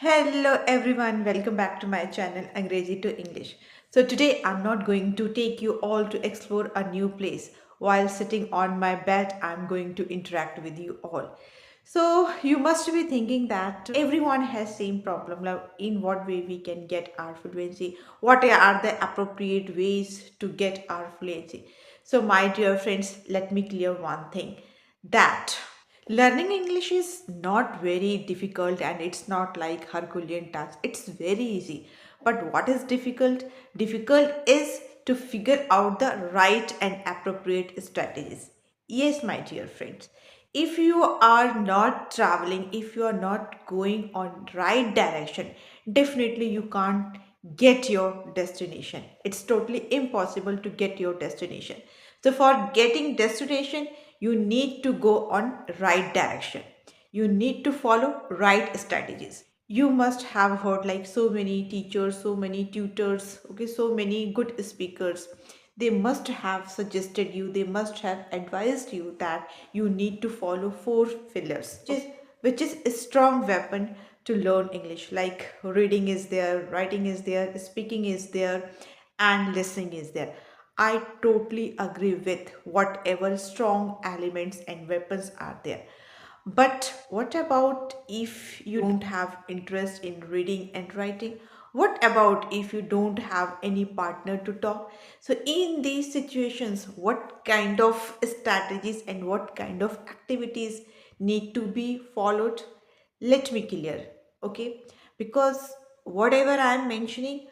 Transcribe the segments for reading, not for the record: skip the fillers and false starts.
Hello everyone, welcome back to my channel Angrezi to English. So today I'm not going to take you all to explore a new place. While sitting on my bed, I'm going to interact with you all. So you must be thinking that everyone has same problem. Now, in what way we can get our fluency? What are the appropriate ways to get our fluency? So my dear friends, let me clear one thing that learning English is not very difficult and it's not like Herculean task. It's very easy. But what is difficult? Difficult is to figure out the right and appropriate strategies. Yes, my dear friends. If you are not traveling, if you are not going on right direction, definitely you can't get your destination. It's totally impossible to get your destination. So for getting destination, you need to go on right direction. You need to follow right strategies. You must have heard like so many teachers, so many tutors, okay, so many good speakers. They must have suggested you, they must have advised you that you need to follow four pillars, which is a strong weapon to learn English. Like reading is there, writing is there, speaking is there, and listening is there. I totally agree with whatever strong elements and weapons are there. But what about if you don't have interest in reading and writing? What about if you don't have any partner to talk? So, in these situations, what kind of strategies and what kind of activities need to be followed? Let me clear, okay? Because whatever I'm mentioning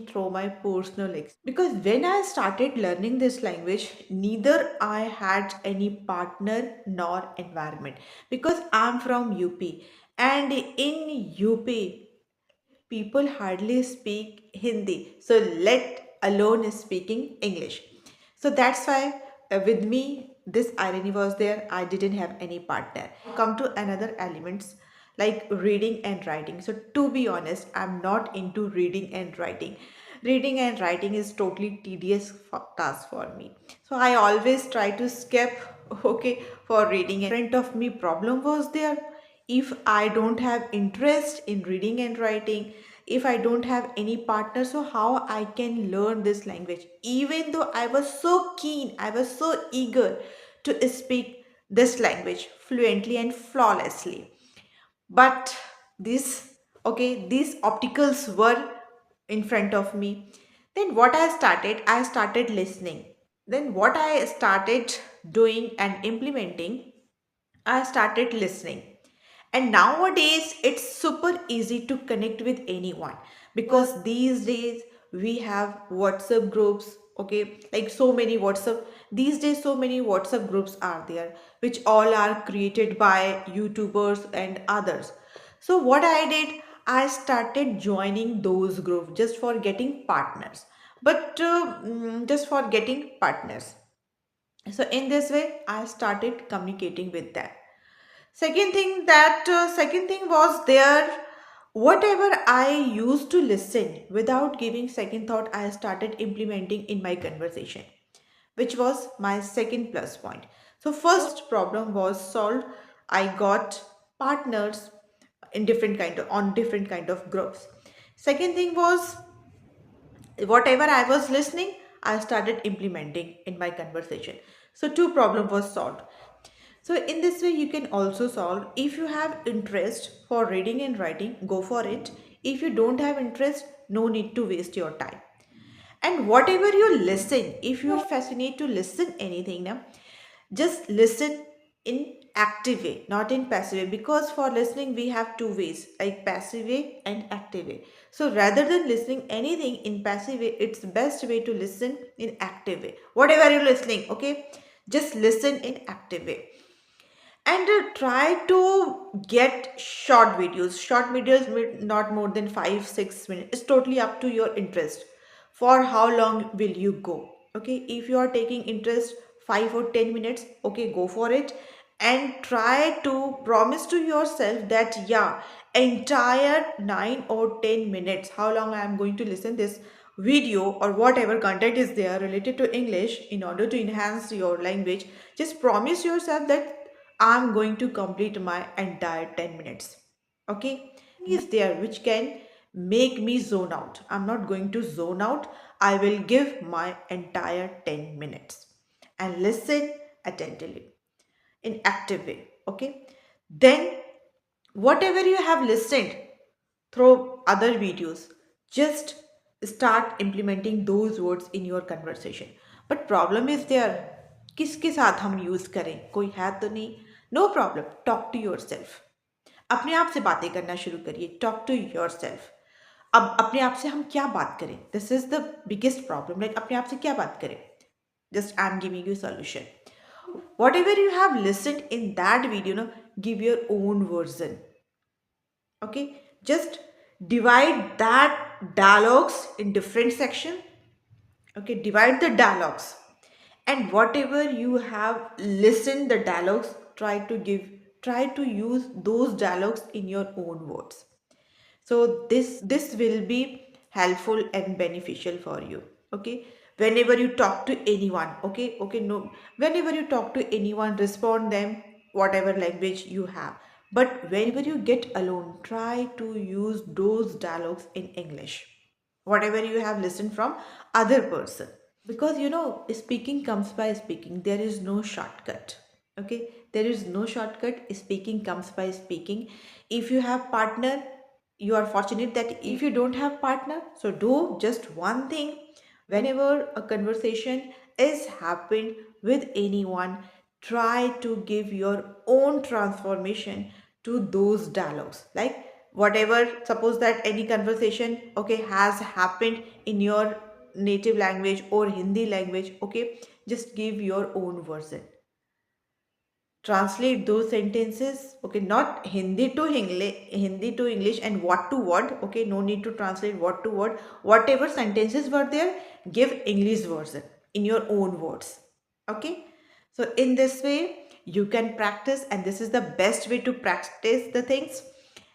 through my personal experience. Because when I started learning this language, neither I had any partner nor environment. Because I'm from UP, and in UP, people hardly speak Hindi. So let alone speaking English. So that's why with me this irony was there. I didn't have any partner. Come to another elements like reading and writing. So to be honest, I'm not into reading and writing. Reading and writing is totally tedious task for me. So I always try to skip okay for reading. In front of me problem was there. If I don't have interest in reading and writing, if I don't have any partner, so how I can learn this language? Even though I was so keen, I was so eager to speak this language fluently and flawlessly. But these obstacles were in front of me. Then what I started listening. Then what I started doing and implementing, I started listening. And nowadays, it's super easy to connect with anyone because these days we have WhatsApp groups. Okay, like so many WhatsApp, these days, so many WhatsApp groups are there, which all are created by YouTubers and others. So, what I did, I started joining those groups just for getting partners, but just for getting partners. So, in this way, I started communicating with them. Second thing was there. Whatever I used to listen without giving second thought, I started implementing in my conversation, which was my second plus point. So first problem was solved. I got partners in different kind of on different kind of groups. Second thing was whatever I was listening, I started implementing in my conversation. So two problem was solved. So in this way you can also solve. If you have interest for reading and writing, go for it. If you don't have interest, no need to waste your time. And whatever you listen, if you are fascinated to listen anything now, just listen in active way, not in passive way, because for listening we have two ways, like passive way and active way. So rather than listening anything in passive way, it's the best way to listen in active way. Whatever you're listening, okay, just listen in active way. And try to get short videos not more than 5 6 minutes. It's totally up to your interest. For how long will you go? Okay, if you are taking interest 5 or 10 minutes, okay, go for it. And try to promise to yourself that yeah, entire 9 or 10 minutes, how long I am going to listen this video or whatever content is there related to English in order to enhance your language. Just promise yourself that I'm going to complete my entire 10 minutes. Okay. is there which can make me zone out. I'm not going to zone out. I will give my entire 10 minutes and listen attentively in active way. Okay. Then whatever you have listened through other videos, just start implementing those words in your conversation. But problem is there, किसके साथ हम use करें, कोई है तो नहीं. No problem, talk to yourself. अपने आप से बातें करना शुरू करिए. Talk to yourself. अब अपने आप से हम क्या बात करें, this is the biggest problem. Like अपने आप से क्या बात करें. Just I'm giving you solution. Whatever you have listened in that video, no, give your own version. Okay, just divide that dialogues in different section. Okay, divide the dialogues, and whatever you have listened the dialogues, try to use those dialogues in your own words. So this will be helpful and beneficial for you. Okay, whenever you talk to anyone, okay, no, whenever you talk to anyone, respond them whatever language you have. But whenever you get alone, try to use those dialogues in English, whatever you have listened from other person. Because speaking comes by speaking, there is no shortcut. Okay, there is no shortcut. Speaking comes by speaking. If you have partner, you are fortunate. That if you don't have partner, so do just one thing. Whenever a conversation is happened with anyone, try to give your own transformation to those dialogues. Like whatever, suppose that any conversation, okay, has happened in your native language or Hindi language, okay, just give your own version. Translate those sentences. Okay, not Hindi to English and word to word. Okay, no need to translate word to word. Whatever sentences were there, give English version in your own words. Okay, so in this way you can practice, and this is the best way to practice the things.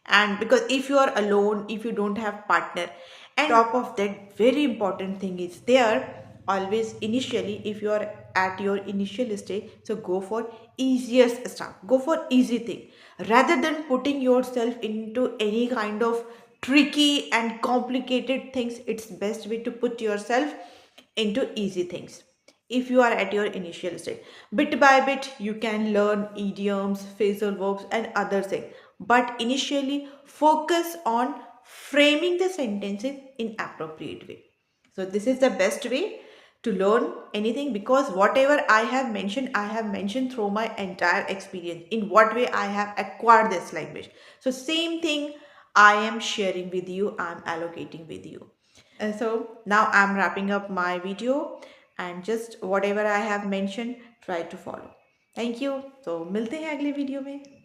And because if you are alone, if you don't have partner, and top of that, very important thing is there, always initially, if you are at your initial stage, so go for easiest stuff, go for easy thing, rather than putting yourself into any kind of tricky and complicated things. It's best way to put yourself into easy things. If you are at your initial stage, bit by bit you can learn idioms, phrasal verbs and other things, but initially focus on framing the sentences in appropriate way. So this is the best way to learn anything, because whatever I have mentioned through my entire experience, in what way I have acquired this language. So same thing I am sharing with you, I am allocating with you. So now I'm wrapping up my video, and just whatever I have mentioned, try to follow. Thank you. So मिलते हैं अगले video में.